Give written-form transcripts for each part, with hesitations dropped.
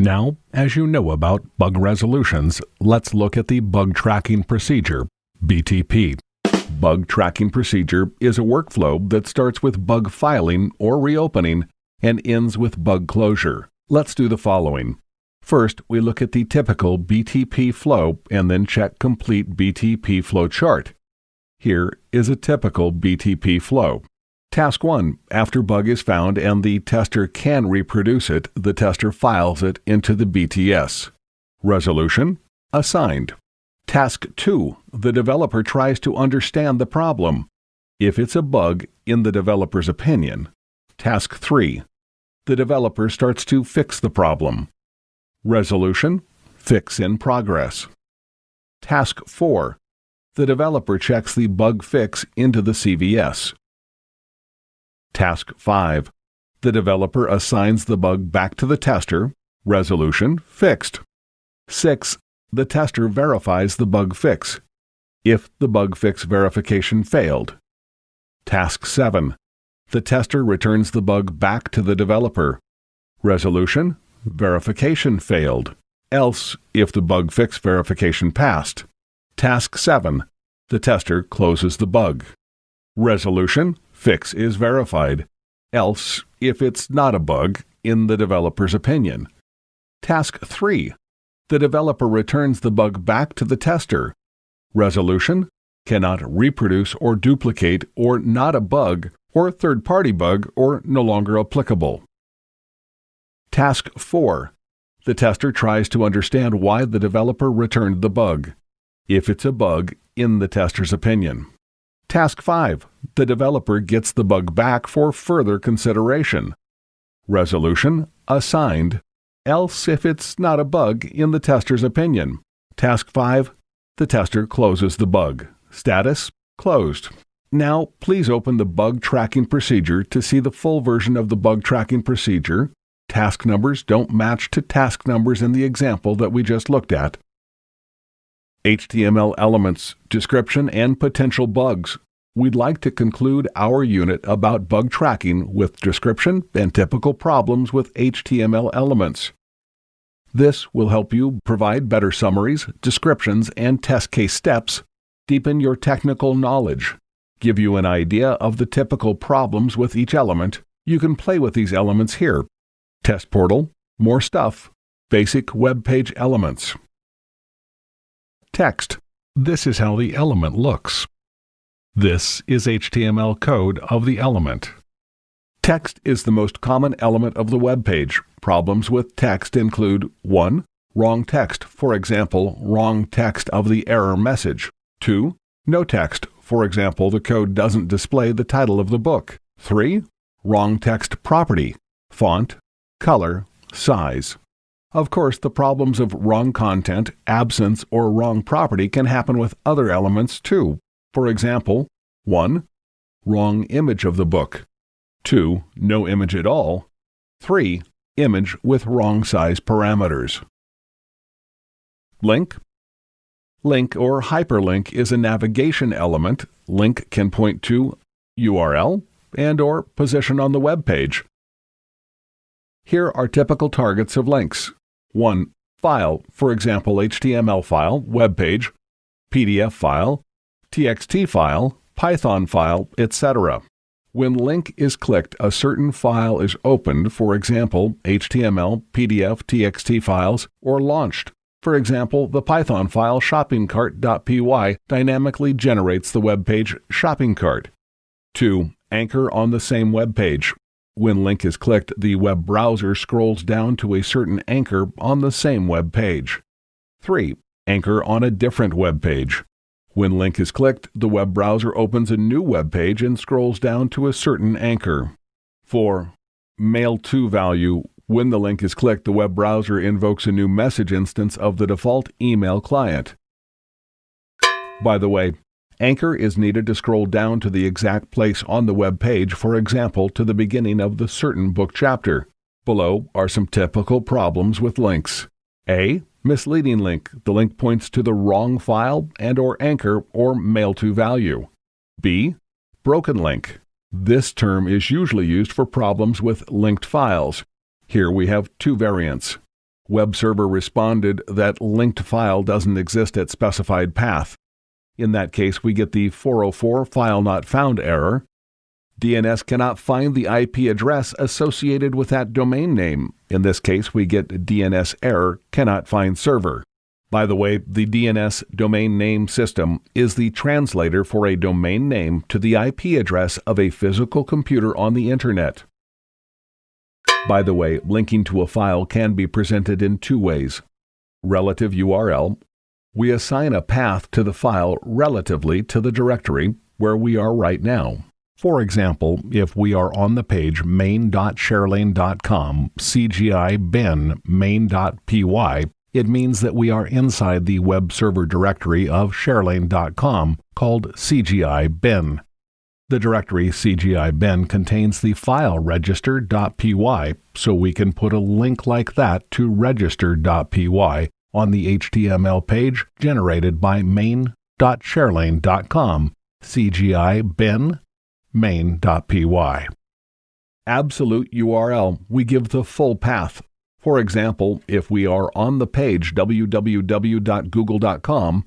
Now, as you know about bug resolutions, let's look at the bug tracking procedure, BTP. Bug tracking procedure is a workflow that starts with bug filing or reopening and ends with bug closure. Let's do the following. First, we look at the typical BTP flow and then check complete BTP flow chart. Here is a typical BTP flow. Task 1. After bug is found and the tester can reproduce it, the tester files it into the BTS. Resolution: assigned. Task 2. The developer tries to understand the problem. If it's a bug, in the developer's opinion. Task 3. The developer starts to fix the problem. Resolution: fix in progress. Task 4. The developer checks the bug fix into the CVS. Task 5. The developer assigns the bug back to the tester. Resolution: fixed. 6. The tester verifies the bug fix, if the bug fix verification failed. Task 7. The tester returns the bug back to the developer. Resolution: verification failed, else if the bug fix verification passed. Task 7. The tester closes the bug. Resolution: fix is verified, else if it's not a bug, in the developer's opinion. Task 3. The developer returns the bug back to the tester. Resolution: cannot reproduce or duplicate, or not a bug, or third-party bug, or no longer applicable. Task 4. The tester tries to understand why the developer returned the bug, if it's a bug, in the tester's opinion. Task 5. The developer gets the bug back for further consideration. Resolution: assigned, else if it's not a bug, in the tester's opinion. Task 5. The tester closes the bug. Status: closed. Now, please open the bug tracking procedure to see the full version of the bug tracking procedure. Task numbers don't match to task numbers in the example that we just looked at. HTML elements, description, and potential bugs. We'd like to conclude our unit about bug tracking with description and typical problems with HTML elements. This will help you provide better summaries, descriptions, and test case steps, deepen your technical knowledge, give you an idea of the typical problems with each element. You can play with these elements here. Test portal, more stuff, basic web page elements. Text. This is how the element looks. This is HTML code of the element. Text is the most common element of the web page. Problems with text include 1. Wrong text, for example, wrong text of the error message. 2. No text, for example, the code doesn't display the title of the book. 3. Wrong text property, font, color, size. Of course, the problems of wrong content, absence, or wrong property can happen with other elements too. For example, 1. Wrong image of the book. 2. No image at all. 3. Image with wrong size parameters. Link. Link or hyperlink is a navigation element. Link can point to URL and or position on the web page. Here are typical targets of links. 1. File, for example, HTML file, web page, PDF file, TXT file, Python file, etc. When link is clicked, a certain file is opened, for example, HTML, PDF, TXT files, or launched. For example, the Python file shoppingcart.py dynamically generates the web page shopping cart. 2. Anchor on the same web page. When link is clicked, the web browser scrolls down to a certain anchor on the same web page. 3. Anchor on a different web page. When link is clicked, the web browser opens a new web page and scrolls down to a certain anchor. 4. Mail to value. When the link is clicked, the web browser invokes a new message instance of the default email client. By the way, anchor is needed to scroll down to the exact place on the web page, for example, to the beginning of the certain book chapter. Below are some typical problems with links. A. Misleading link. The link points to the wrong file and or anchor or mail to value. B. Broken link. This term is usually used for problems with linked files. Here we have two variants. Web server responded that linked file doesn't exist at specified path. In that case, we get the 404 file not found error. DNS cannot find the IP address associated with that domain name. In this case, we get DNS error cannot find server. By the way, the DNS domain name system is the translator for a domain name to the IP address of a physical computer on the Internet. By the way, linking to a file can be presented in two ways. Relative URL. We assign a path to the file relatively to the directory where we are right now. For example, if we are on the page main.sharelane.com CGI bin main.py, it means that we are inside the web server directory of sharelane.com called CGI bin. The directory CGI bin contains the file register.py, so we can put a link like that to register.py on the HTML page generated by main.sharelane.com CGI bin main.py. Absolute URL, we give the full path. For example, if we are on the page www.google.com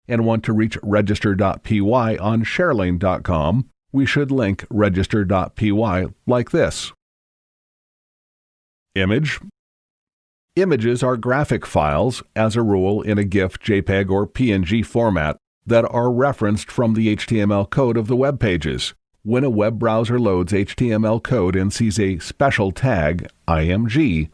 and want to reach register.py on sharelane.com, we should link register.py like this. Image. Images are graphic files, as a rule in a GIF, JPEG, or PNG format, that are referenced from the HTML code of the web pages. When a web browser loads HTML code and sees a special tag, IMG,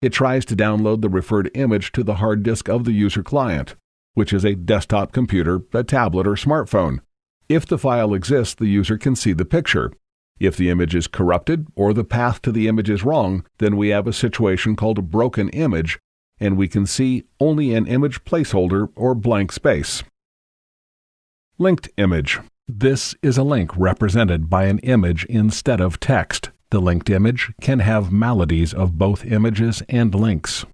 it tries to download the referred image to the hard disk of the user client, which is a desktop computer, a tablet, or smartphone. If the file exists, the user can see the picture. If the image is corrupted or the path to the image is wrong, then we have a situation called a broken image, and we can see only an image placeholder or blank space. Linked image. This is a link represented by an image instead of text. The linked image can have melodies of both images and links.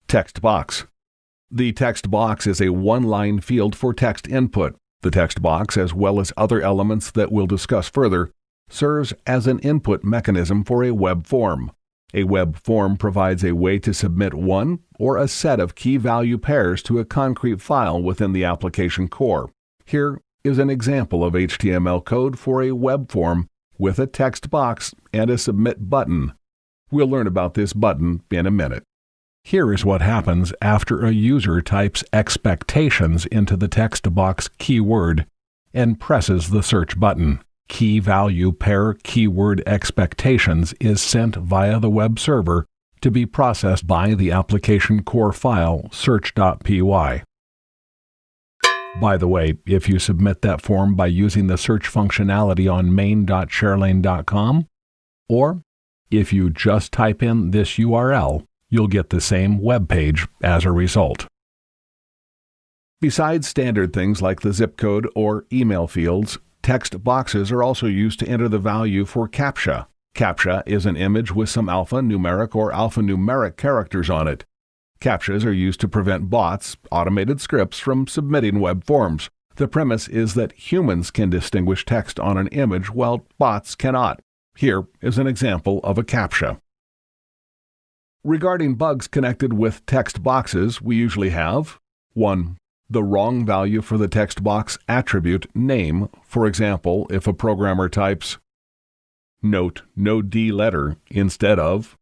Text box. The text box is a one-line field for text input. The text box, as well as other elements that we'll discuss further, serves as an input mechanism for a web form. A web form provides a way to submit one or a set of key value pairs to a concrete file within the application core. Here is an example of HTML code for a web form with a text box and a submit button. We'll learn about this button in a minute. Here is what happens after a user types expectations into the text box keyword and presses the search button. Key value pair keyword expectations is sent via the web server to be processed by the application core file search.py. By the way, if you submit that form by using the search functionality on main.sharelane.com, or if you just type in this URL, you'll get the same web page as a result. Besides standard things like the zip code or email fields, text boxes are also used to enter the value for CAPTCHA. CAPTCHA is an image with some alphanumeric or alphanumeric characters on it. CAPTCHAs are used to prevent bots, automated scripts, from submitting web forms. The premise is that humans can distinguish text on an image while bots cannot. Here is an example of a CAPTCHA. Regarding bugs connected with text boxes, we usually have 1. The wrong value for the text box attribute name. For example, if a programmer types note no D letter instead of,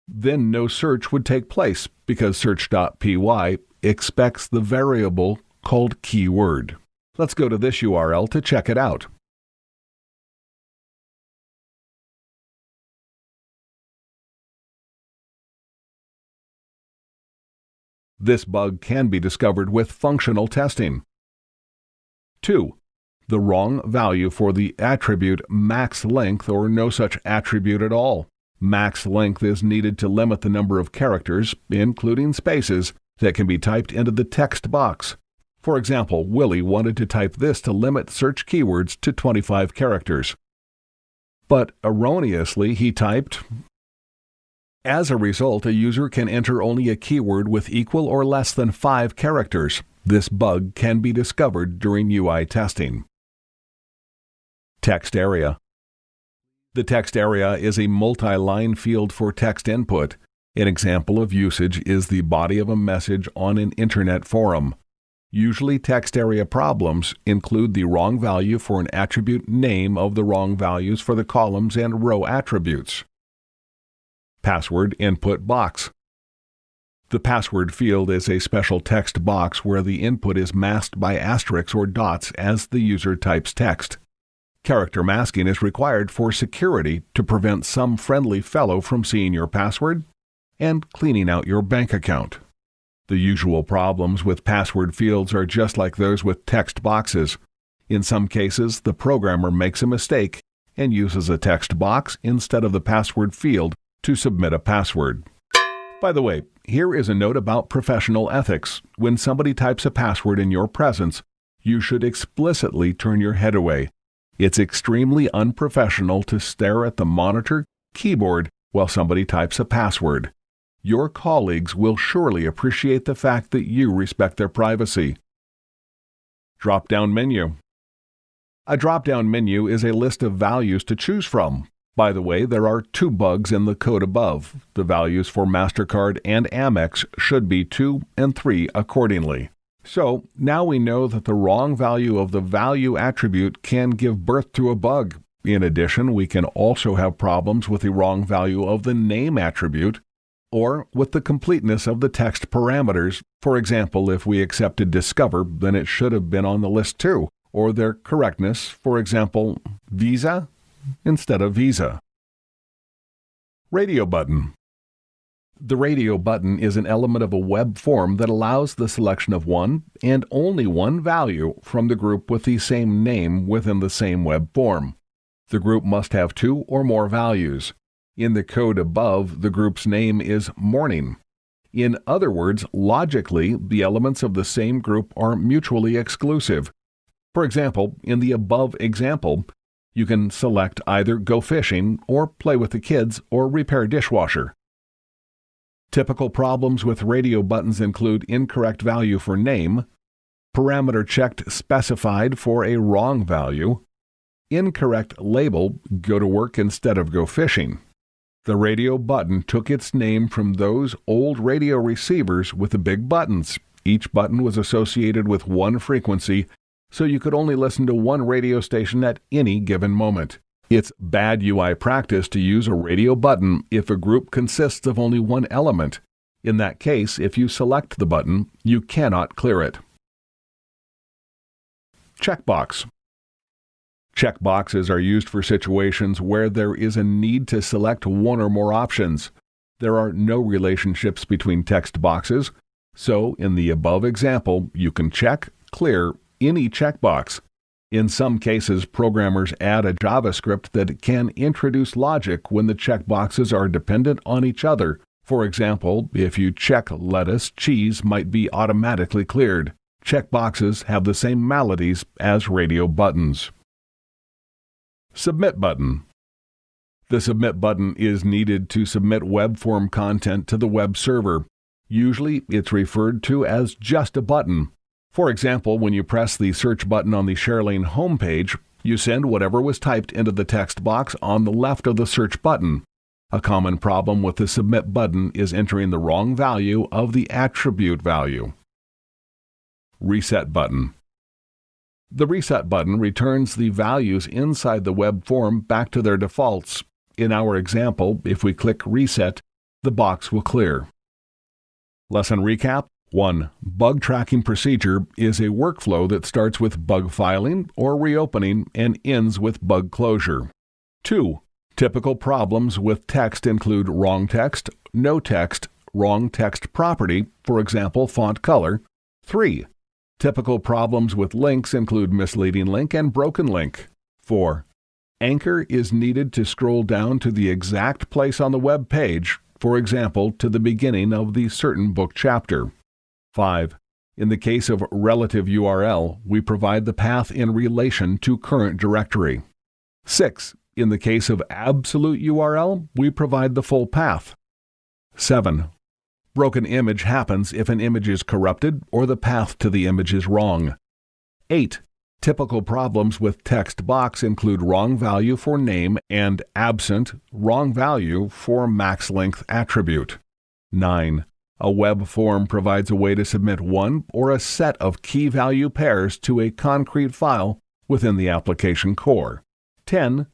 then no search would take place because search.py expects the variable called keyword. Let's go to this URL to check it out. This bug can be discovered with functional testing. 2. The wrong value for the attribute max length or no such attribute at all. Max length is needed to limit the number of characters, including spaces, that can be typed into the text box. For example, Willie wanted to type this to limit search keywords to 25 characters. But erroneously, he typed. As a result, a user can enter only a keyword with equal or less than 5 characters. This bug can be discovered during UI testing. Text area. The text area is a multi-line field for text input. An example of usage is the body of a message on an internet forum. Usually text area problems include the wrong value for an attribute name of the wrong values for the columns and row attributes. Password input box. The password field is a special text box where the input is masked by asterisks or dots as the user types text. Character masking is required for security to prevent some friendly fellow from seeing your password and cleaning out your bank account. The usual problems with password fields are just like those with text boxes. In some cases, the programmer makes a mistake and uses a text box instead of the password field to submit a password. By the way, here is a note about professional ethics. When somebody types a password in your presence, you should explicitly turn your head away. It's extremely unprofessional to stare at the monitor, keyboard, while somebody types a password. Your colleagues will surely appreciate the fact that you respect their privacy. Drop-down menu. A drop-down menu is a list of values to choose from. By the way, there are 2 bugs in the code above. The values for MasterCard and Amex should be 2 and 3 accordingly. So, now we know that the wrong value of the value attribute can give birth to a bug. In addition, we can also have problems with the wrong value of the name attribute or with the completeness of the text parameters. For example, if we accepted Discover, then it should have been on the list too, or their correctness, for example, Visa instead of Visa. Radio button. The radio button is an element of a web form that allows the selection of one and only one value from the group with the same name within the same web form. The group must have 2 or more values. In the code above, the group's name is morning. In other words, logically, the elements of the same group are mutually exclusive. For example, in the above example, you can select either go fishing or play with the kids or repair dishwasher. Typical problems with radio buttons include incorrect value for name, parameter checked specified for a wrong value, incorrect label go to work instead of go fishing. The radio button took its name from those old radio receivers with the big buttons. Each button was associated with one frequency, so you could only listen to one radio station at any given moment. It's bad UI practice to use a radio button if a group consists of only one element. In that case, if you select the button, you cannot clear it. Checkbox. Checkboxes are used for situations where there is a need to select one or more options. There are no relationships between text boxes, so in the above example, you can check, clear any checkbox. In some cases, programmers add a JavaScript that can introduce logic when the checkboxes are dependent on each other. For example, if you check lettuce, cheese might be automatically cleared. Checkboxes have the same maladies as radio buttons. Submit button. The submit button is needed to submit web form content to the web server. Usually, it's referred to as just a button. For example, when you press the search button on the ShareLane homepage, you send whatever was typed into the text box on the left of the search button. A common problem with the submit button is entering the wrong value of the attribute value. Reset button. The reset button returns the values inside the web form back to their defaults. In our example, if we click Reset, the box will clear. Lesson recap. 1. Bug tracking procedure is a workflow that starts with bug filing or reopening and ends with bug closure. 2. Typical problems with text include wrong text, no text, wrong text property, for example, font color. 3. Typical problems with links include misleading link and broken link. 4. Anchor is needed to scroll down to the exact place on the web page, for example, to the beginning of the certain book chapter. 5. In the case of relative URL, we provide the path in relation to current directory. 6. In the case of absolute URL, we provide the full path. 7. Broken image happens if an image is corrupted or the path to the image is wrong. 8. Typical problems with text box include wrong value for name and absent wrong value for max length attribute. 9. A web form provides a way to submit one or a set of key value pairs to a concrete file within the application core. 10.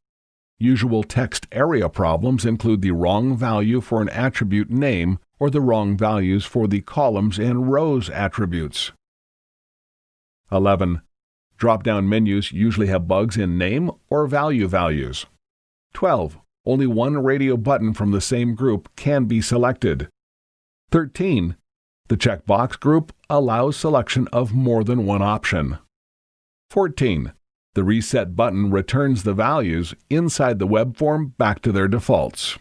Usual text area problems include the wrong value for an attribute name or the wrong values for the columns and rows attributes. 11. Drop-down menus usually have bugs in name or value values. 12. Only one radio button from the same group can be selected. 13. The checkbox group allows selection of more than one option. 14. The reset button returns the values inside the web form back to their defaults.